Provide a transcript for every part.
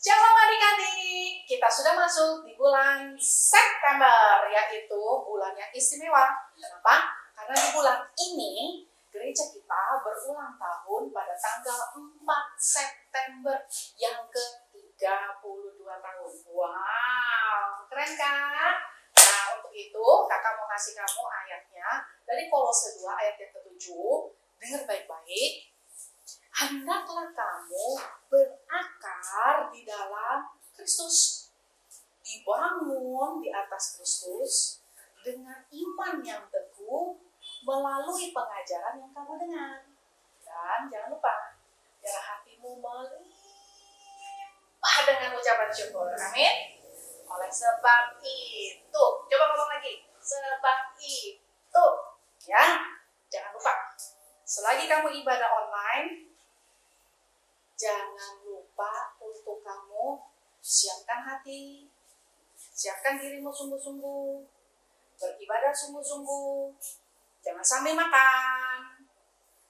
Shalom adik-adik, kita sudah masuk di bulan September, yaitu bulan yang istimewa. Kenapa? Karena di bulan ini gereja kita berulang tahun pada tanggal 4 September yang ke-32 tahun. Wow, keren kan? Nah, untuk itu kakak mau kasih kamu ayatnya dari Kolose 2 ayat yang ke-7. Dengar baik-baik. Hendaklah kamu berakar di dalam Kristus, dibangun di atas Kristus dengan iman yang teguh melalui pengajaran yang kamu dengar. Dan jangan lupa, biar hatimu melimpah dengan ucapan syukur. Amin. Oleh sebab itu, coba ngomong lagi. Sebab itu, ya, jangan lupa. Selagi kamu ibadah online, jangan lupa untuk kamu siapkan hati, siapkan dirimu sungguh-sungguh, beribadah sungguh-sungguh. Jangan sambil makan,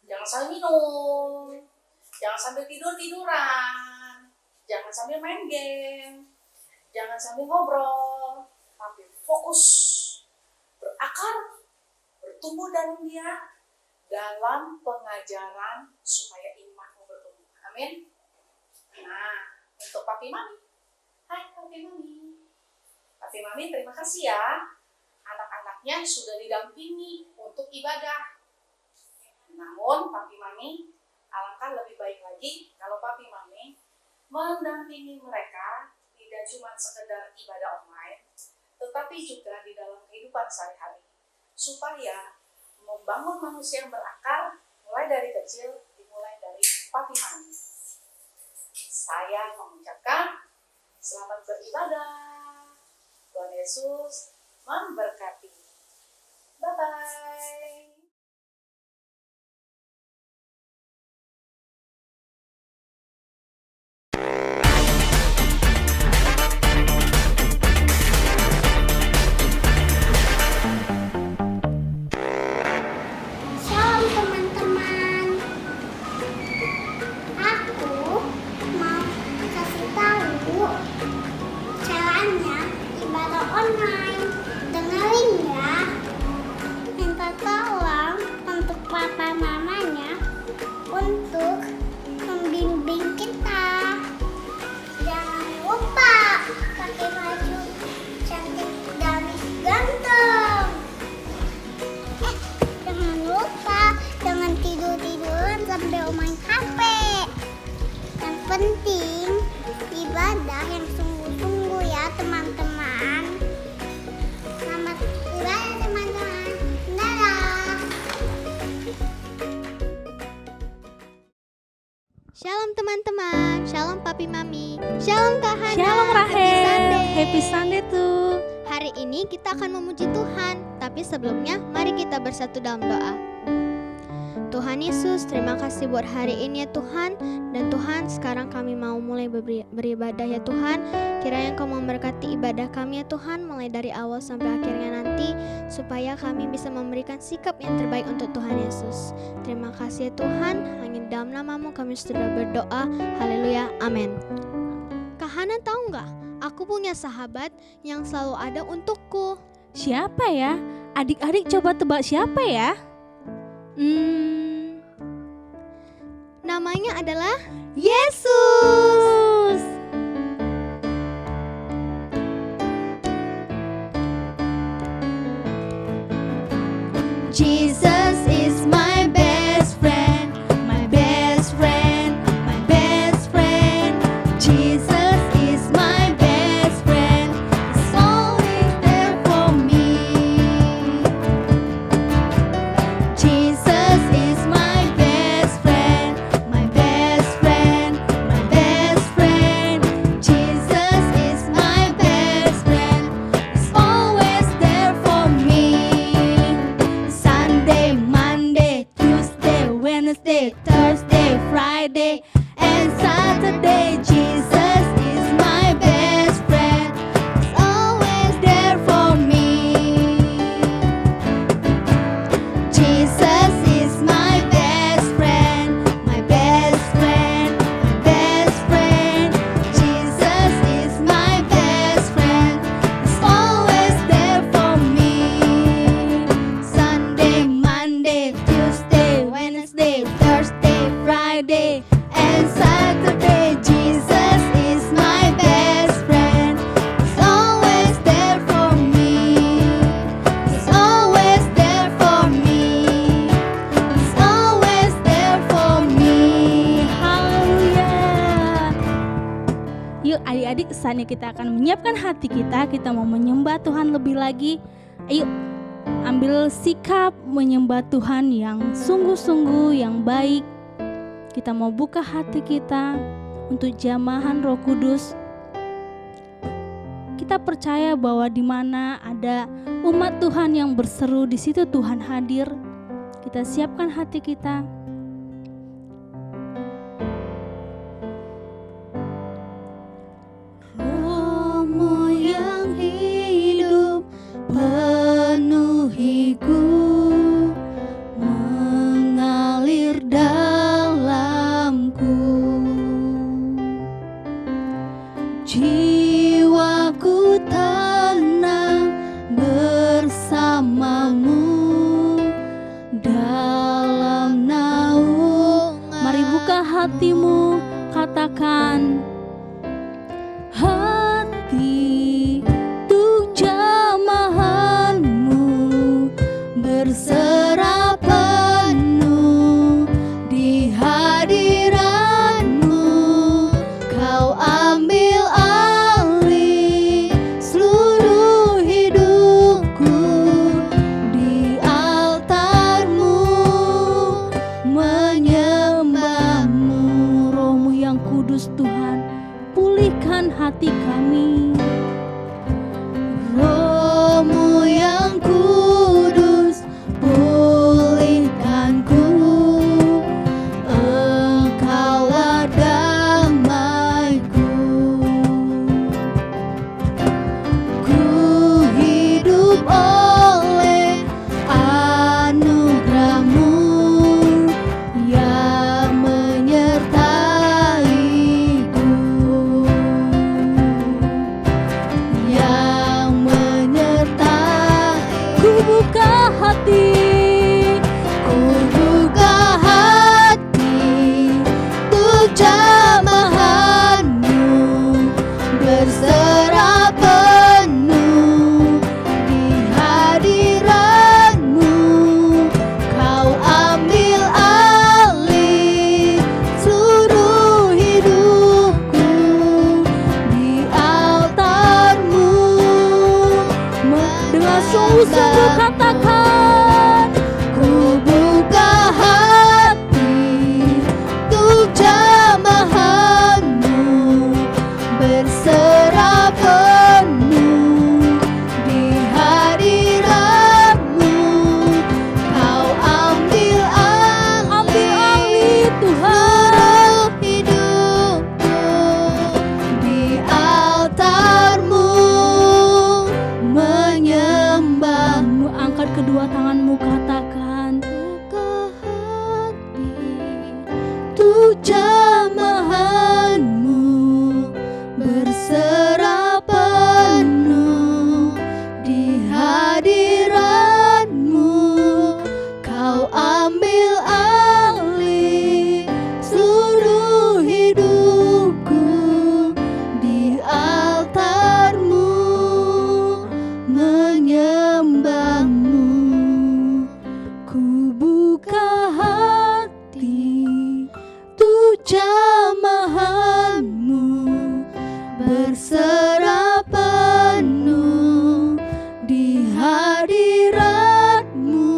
jangan sambil minum, jangan sambil tidur-tiduran, jangan sambil main game, jangan sambil ngobrol, tapi fokus, berakar, bertumbuh dalam Dia, dalam pengajaran supaya imanmu bertumbuh. Amin. Nah, untuk Papi Mami. Hai Papi Mami. Papi Mami terima kasih ya. Anak-anaknya sudah didampingi untuk ibadah. Namun Papi Mami, alangkah lebih baik lagi kalau Papi Mami mendampingi mereka tidak cuma sekedar ibadah online, tetapi juga di dalam kehidupan sehari-hari. Supaya membangun manusia yang berakar mulai dari kecil, dimulai dari Papi Mami. Saya mengucapkan selamat beribadah. Tuhan Yesus memberkati. Bye-bye. Shalom teman-teman. Aku mau kasih tahu caranya ibadah online. Dengerin ya. Minta tolong untuk papa mamanya untuk membimbing kita. Jangan lupa pakai baju cantik dan ganteng. Jangan lupa, jangan tidur-tiduran sambil main HP. Yang penting, ibadah yang sungguh-sungguh ya teman-teman. Selamat ibadah teman-teman. Dadah. Shalom teman-teman, shalom Papi Mami, shalom Kak Hana. Shalom Happy Rahel, Sunday. Happy Sunday tuh. Hari ini kita akan memuji Tuhan, tapi sebelumnya mari kita bersatu dalam doa. Tuhan Yesus, terima kasih buat hari ini ya Tuhan. Dan Tuhan, sekarang kami mau mulai beribadah ya Tuhan. Kiranya Engkau memberkati ibadah kami ya Tuhan, mulai dari awal sampai akhirnya nanti, supaya kami bisa memberikan sikap yang terbaik untuk Tuhan Yesus. Terima kasih ya Tuhan, hanya dalam nama-Mu kami sudah berdoa. Haleluya, amin. Kak Hana tahu nggak? Aku punya sahabat yang selalu ada untukku. Siapa ya? Adik-adik coba tebak siapa ya? Namanya adalah Yesus. Jesus is my best friend, my best friend, my best friend. Jesus is my best friend, He's always there for me. Jesus is my best friend, my best friend, my best friend. Jesus is my best friend, He's always there for me. Sunday, Monday, Tuesday, Wednesday, Thursday, Friday, and Saturday. Jesus is my best friend, He's always there for me. Jesus is my best friend, my best friend, my best friend. Jesus Adik-adik, saatnya kita akan menyiapkan hati kita mau menyembah Tuhan lebih lagi. Ayo, ambil sikap menyembah Tuhan yang sungguh-sungguh, yang baik. Kita mau buka hati kita untuk jamahan Roh Kudus. Kita percaya bahwa di mana ada umat Tuhan yang berseru, di situ Tuhan hadir. Kita siapkan hati kita. Roh-Mu yang hidup penuhiku, mengalir dalamku. Jiwaku tenang bersamamu dalam naungan. Mari buka hatimu, katakan, hati untuk jamahanmu berserah penuh di hadiratmu. Kau ambil alih seluruh hidupku di altarmu, menyembahmu. Roh-Mu yang kudus Tuhan, pulihkan hati kami. Roh-Mu yang kudus, pulihkanku. Engkaulah damaiku. Ku hidup oleh anugerah-Mu yang menyertaiku, yang menyertai. Ku buka hati, ku buka hati untuk jamahan-Mu berserah penuh di hadirat-Mu. Kau ambil alih seluruh hidupku di altar-Mu. Dengan sungguh-sungguh katakan, ku buka hati untuk jamahan-Mu berserah penuh di hadirat-Mu. Kau ambil alih Tuhan hidupku di altar-Mu, menyembah-Mu. Angkat kedua tanganmu, katakan, buka hati untuk jamahan-Mu berserah penuh di hadirat-Mu. Kau ambil alih seluruh hidupku di altar-Mu, menyembah-Mu. Ku buka hati untuk jamahan-Mu berserah penuh di hadirat-Mu.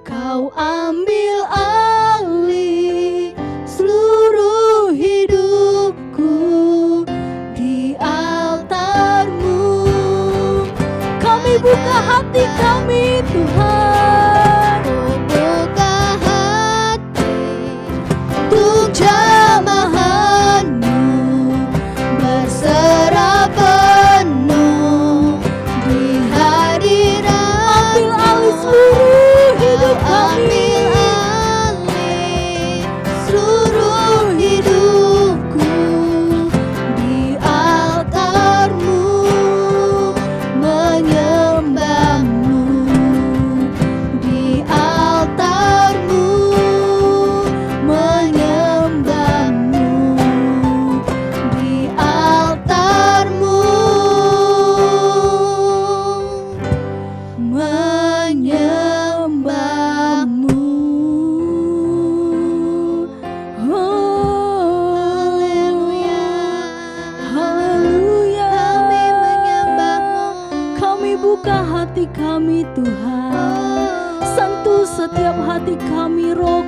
Kau ambil alih seluruh hidupku di altar-Mu. Kami buka hati kami, Tuhan. Buka hati untuk jamahan-Mu berserah penuh di hadirat. Ambil alih seluruh hidup kami, alih seluruh hidupku di altar-Mu, menyembah-Mu.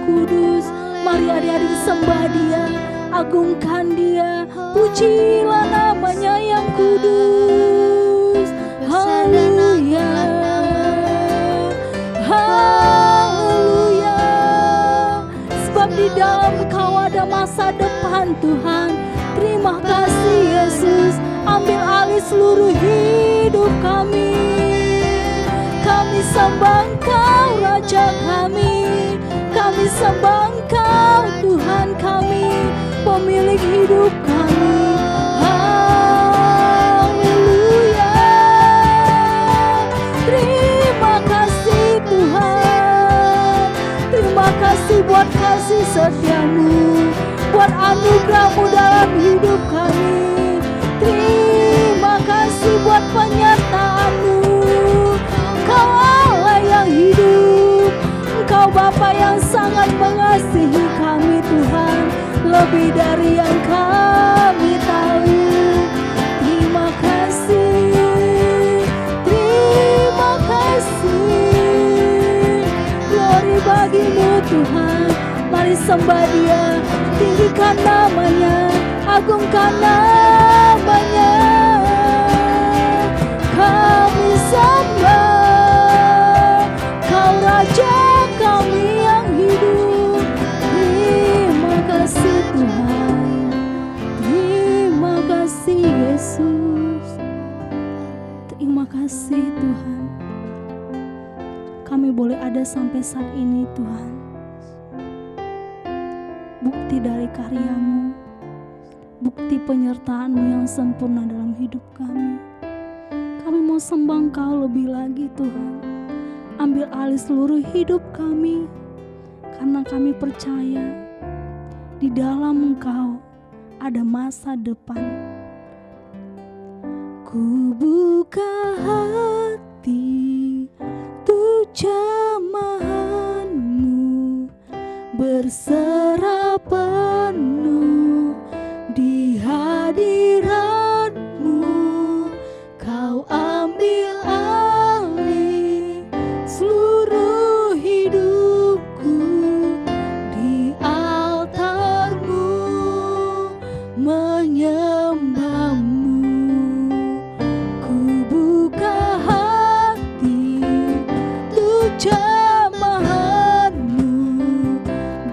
kudus. Mari adik-adik sembah Dia, agungkan Dia, pujilah namanya yang kudus. Haleluya, haleluya. Sebab di dalam Kau ada masa depan Tuhan. Terima kasih Yesus, ambil alih seluruh hidup kami. Kami sembah Engkau Raja kami, kami sembah Engkau Tuhan kami, pemilik hidup kami. Haleluya. Terima kasih Tuhan, terima kasih buat kasih setia-Mu, buat anugerah-Mu dalam hidup kami. Terima kasih buat penyertaan-Mu. Engkau Allah yang hidup, Engkau Bapa yang sangat mengasihi kami Tuhan, lebih dari yang kami tahu. Terima kasih, terima kasih. Glory bagi-Mu Tuhan. Mari sembah Dia, tinggikan namanya, agungkan namanya. Kami sembah Kau Raja kami yang hidup. Terima kasih Tuhan, terima kasih Yesus, terima kasih Tuhan. Kami boleh ada sampai saat ini Tuhan, bukti dari karya-Mu, bukti penyertaan-Mu yang sempurna dalam hidup kami. Kami mau sembah Engkau lebih lagi Tuhan. Ambil alih seluruh hidup kami, karena kami percaya di dalam Engkau ada masa depan. Ku buka hati untuk jamahan-Mu, berserah penuh di hadirat-Mu. Kau ambil alih seluruh hidupku, di altar-Mu menyembah-Mu. Ku buka hati untuk jamahan-Mu,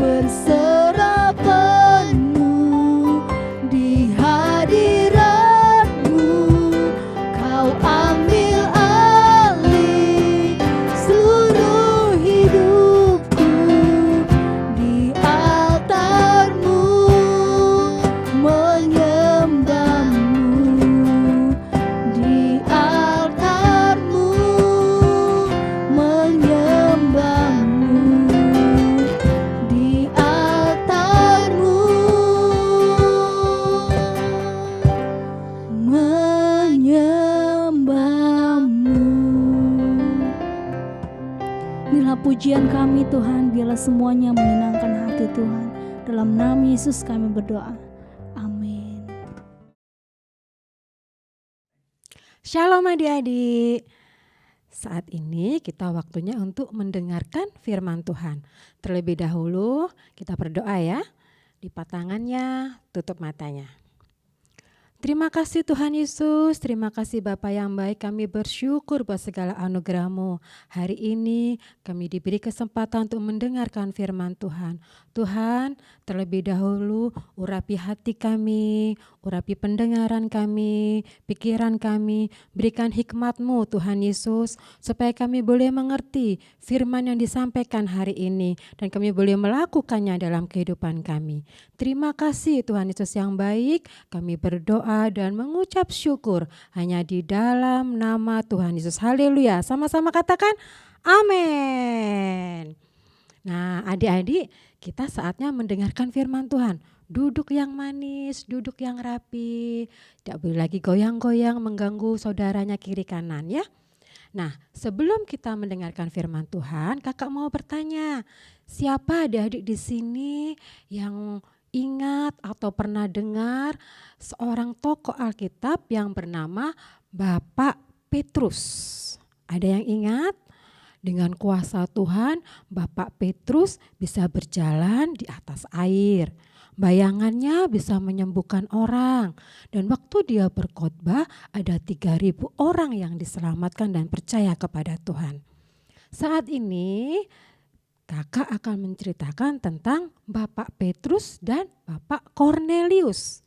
berserah penuh di hadirat-Mu. Kau ambil alih seluruh hidupku, di altar-Mu menyembah-Mu, di altar-Mu menyembah-Mu, di altar-Mu menyembah-Mu. Inilah pujian kami Tuhan, biarlah semuanya menyenangkan hati Tuhan. Dalam nama Yesus kami berdoa. Amin. Shalom adik-adik. Saat ini kita waktunya untuk mendengarkan firman Tuhan. Terlebih dahulu kita berdoa ya. Lipat tangannya, tutup matanya. Terima kasih Tuhan Yesus, terima kasih Bapa yang baik, kami bersyukur buat segala anugerah-Mu. Hari ini kami diberi kesempatan untuk mendengarkan firman Tuhan. Tuhan, terlebih dahulu urapi hati kami, urapi pendengaran kami, pikiran kami, berikan hikmat-Mu Tuhan Yesus, supaya kami boleh mengerti firman yang disampaikan hari ini, dan kami boleh melakukannya dalam kehidupan kami. Terima kasih Tuhan Yesus yang baik, kami berdoa dan mengucap syukur hanya di dalam nama Tuhan Yesus. Haleluya. Sama-sama katakan amin. Nah, adik-adik, kita saatnya mendengarkan firman Tuhan. Duduk yang manis, duduk yang rapi. Tidak boleh lagi goyang-goyang mengganggu saudaranya kiri kanan ya. Nah, sebelum kita mendengarkan firman Tuhan, kakak mau bertanya, siapa adik-adik di sini yang ingat atau pernah dengar seorang tokoh Alkitab yang bernama Bapak Petrus? Ada yang ingat? Dengan kuasa Tuhan, Bapak Petrus bisa berjalan di atas air. Bayangannya bisa menyembuhkan orang. Dan waktu dia berkhotbah, ada 3.000 orang yang diselamatkan dan percaya kepada Tuhan. Saat ini kakak akan menceritakan tentang Bapak Petrus dan Bapak Kornelius.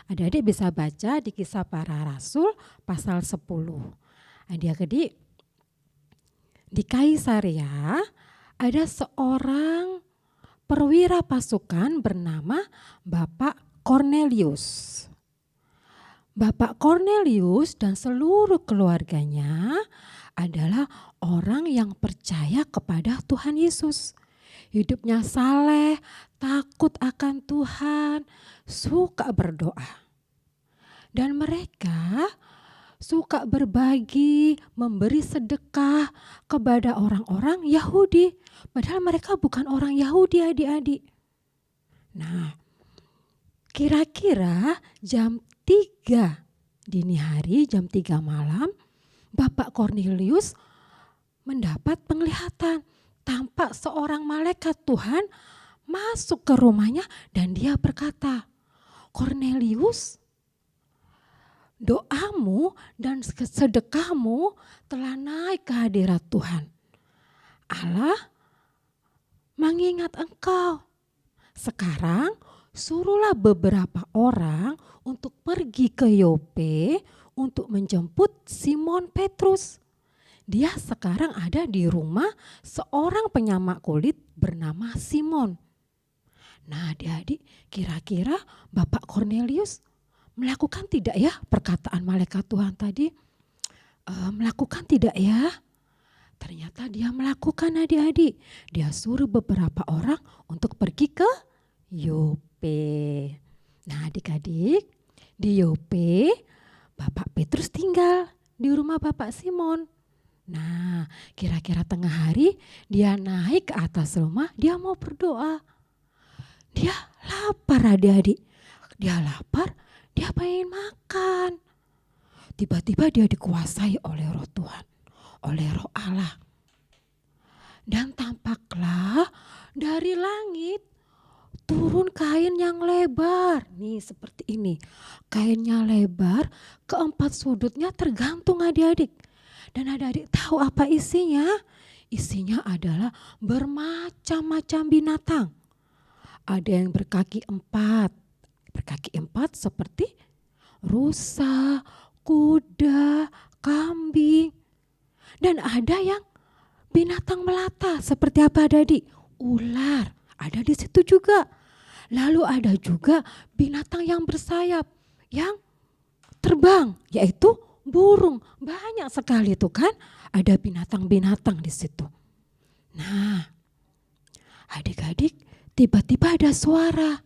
Adik-adik bisa baca di Kisah Para Rasul pasal 10. Adik-adik, di Kaisarea ada seorang perwira pasukan bernama Bapak Kornelius. Bapak Kornelius dan seluruh keluarganya adalah orang yang percaya kepada Tuhan Yesus. Hidupnya saleh, takut akan Tuhan, suka berdoa. Dan mereka suka berbagi, memberi sedekah kepada orang-orang Yahudi. Padahal mereka bukan orang Yahudi, adik-adik. Nah, kira-kira jam 3 dini hari, jam 3 malam, Bapak Kornelius mendapat penglihatan. Tampak seorang malaikat Tuhan masuk ke rumahnya dan dia berkata, "Kornelius, doamu dan sedekahmu telah naik ke hadirat Tuhan. Allah mengingat engkau. Sekarang suruhlah beberapa orang untuk pergi ke Yope untuk menjemput Simon Petrus. Dia sekarang ada di rumah seorang penyamak kulit bernama Simon." Nah, adik-adik, kira-kira Bapak Kornelius melakukan tidak ya perkataan malaikat Tuhan tadi? Melakukan tidak ya? Ternyata dia melakukan, adik-adik. Dia suruh beberapa orang untuk pergi ke Yope. Nah, adik-adik, di Yope Bapak Petrus tinggal di rumah Bapak Simon. Nah, kira-kira tengah hari dia naik ke atas rumah, dia mau berdoa. Dia lapar, adik-adik. Dia lapar, dia pengen makan. Tiba-tiba dia dikuasai oleh roh Tuhan, oleh roh Allah. Dan tampaklah dari langit turun kain yang lebar. Nih seperti ini. Kainnya lebar, keempat sudutnya tergantung, adik-adik. Dan adik-adik tahu apa isinya? Isinya adalah bermacam-macam binatang. Ada yang berkaki 4. Berkaki 4 seperti rusa, kuda, kambing. Dan ada yang binatang melata seperti apa, adik-adik? Ular, ada di situ juga. Lalu ada juga binatang yang bersayap, yang terbang, yaitu burung. Banyak sekali tuh kan, ada binatang-binatang di situ. Nah, adik-adik, tiba-tiba ada suara.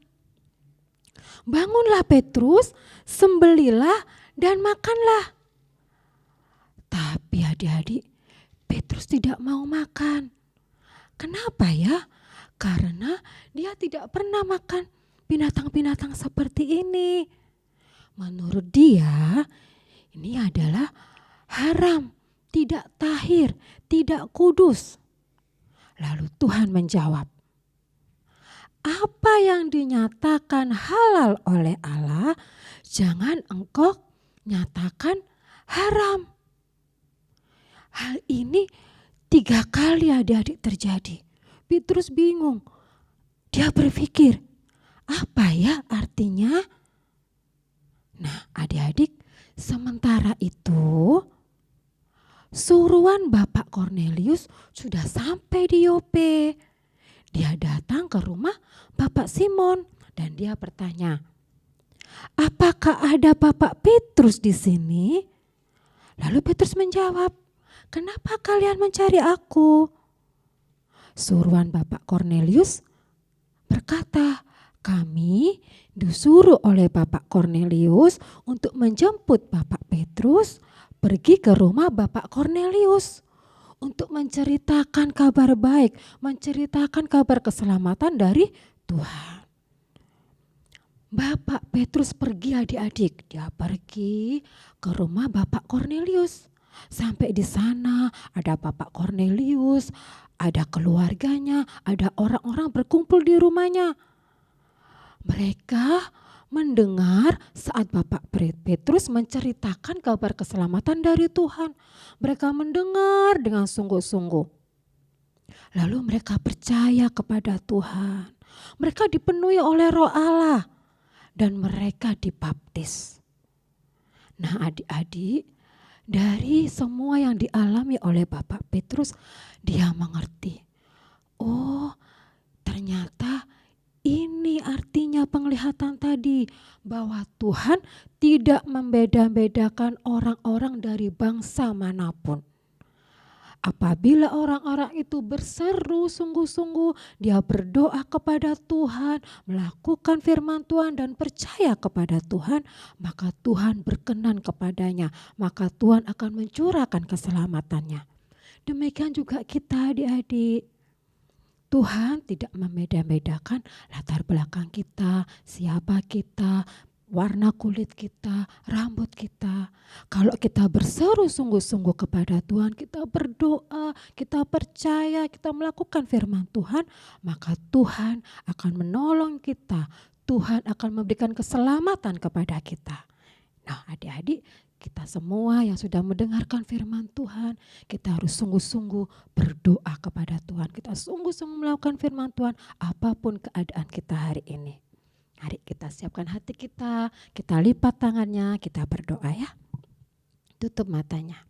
"Bangunlah Petrus, sembelilah dan makanlah." Tapi adik-adik, Petrus tidak mau makan. Kenapa ya? Karena dia tidak pernah makan binatang-binatang seperti ini. Menurut dia, ini adalah haram, tidak tahir, tidak kudus. Lalu Tuhan menjawab, "Apa yang dinyatakan halal oleh Allah, jangan engkau nyatakan haram." Hal ini 3 kali adik-adik terjadi. Petrus bingung. Dia berpikir, apa ya artinya? Nah, adik-adik, sementara itu suruhan Bapak Kornelius sudah sampai di Yope. Dia datang ke rumah Bapak Simon dan dia bertanya, "Apakah ada Bapak Petrus di sini?" Lalu Petrus menjawab, "Kenapa kalian mencari aku?" Suruhan Bapak Kornelius berkata, "Kami disuruh oleh Bapak Kornelius untuk menjemput Bapak Petrus pergi ke rumah Bapak Kornelius untuk menceritakan kabar baik, menceritakan kabar keselamatan dari Tuhan." Bapak Petrus pergi, adik-adik. Dia pergi ke rumah Bapak Kornelius. Sampai di sana ada Bapak Cornelius, ada keluarganya, ada orang-orang berkumpul di rumahnya. Mereka mendengar saat Bapak Petrus menceritakan kabar keselamatan dari Tuhan. Mereka mendengar dengan sungguh-sungguh. Lalu mereka percaya kepada Tuhan. Mereka dipenuhi oleh Roh Allah dan mereka dibaptis. Nah, adik-adik, dari semua yang dialami oleh Bapak Petrus, dia mengerti. Oh, ternyata ini artinya penglihatan tadi, bahwa Tuhan tidak membeda-bedakan orang-orang dari bangsa manapun. Apabila orang-orang itu berseru sungguh-sungguh, dia berdoa kepada Tuhan, melakukan firman Tuhan dan percaya kepada Tuhan, maka Tuhan berkenan kepadanya, maka Tuhan akan mencurahkan keselamatannya. Demikian juga kita adik-adik. Tuhan tidak membeda-bedakan latar belakang kita, siapa kita, warna kulit kita, rambut kita. Kalau kita berseru sungguh-sungguh kepada Tuhan, kita berdoa, kita percaya, kita melakukan firman Tuhan, maka Tuhan akan menolong kita. Tuhan akan memberikan keselamatan kepada kita. Nah, adik-adik, kita semua yang sudah mendengarkan firman Tuhan, kita harus sungguh-sungguh berdoa kepada Tuhan. Kita sungguh-sungguh melakukan firman Tuhan apapun keadaan kita hari ini. Mari kita siapkan hati kita lipat tangannya, kita berdoa ya. Tutup matanya.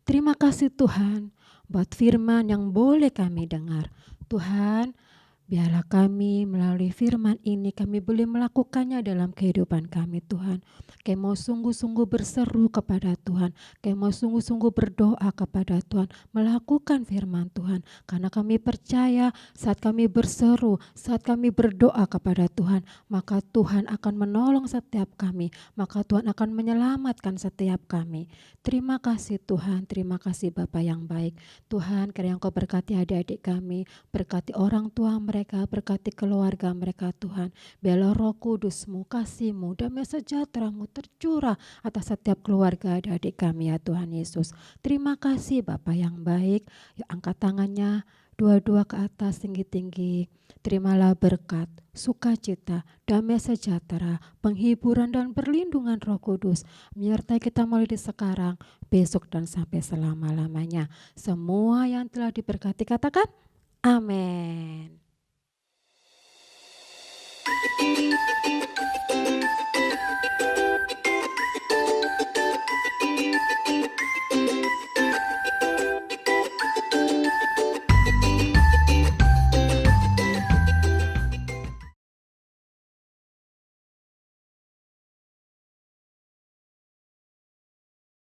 Terima kasih Tuhan buat firman yang boleh kami dengar. Tuhan, biarlah kami melalui firman ini kami boleh melakukannya dalam kehidupan kami Tuhan. Kami mau sungguh-sungguh berseru kepada Tuhan. Kami mau sungguh-sungguh berdoa kepada Tuhan. Melakukan firman Tuhan. Karena kami percaya saat kami berseru, saat kami berdoa kepada Tuhan, maka Tuhan akan menolong setiap kami. Maka Tuhan akan menyelamatkan setiap kami. Terima kasih Tuhan, terima kasih Bapa yang baik. Tuhan, kiranya Engkau berkati adik-adik kami, berkati orang tua mereka, berkati keluarga mereka Tuhan. Biarlah Roh Kudus-Mu, kasih-Mu, damai sejahtera-Mu tercurah atas setiap keluarga adik-adik kami ya Tuhan Yesus. Terima kasih Bapa yang baik. Ya, angkat tangannya dua-dua ke atas tinggi-tinggi. Terimalah berkat, sukacita, damai sejahtera, penghiburan dan perlindungan Roh Kudus menyertai kita mulai di sekarang, besok dan sampai selama-lamanya. Semua yang telah diberkati katakan amin.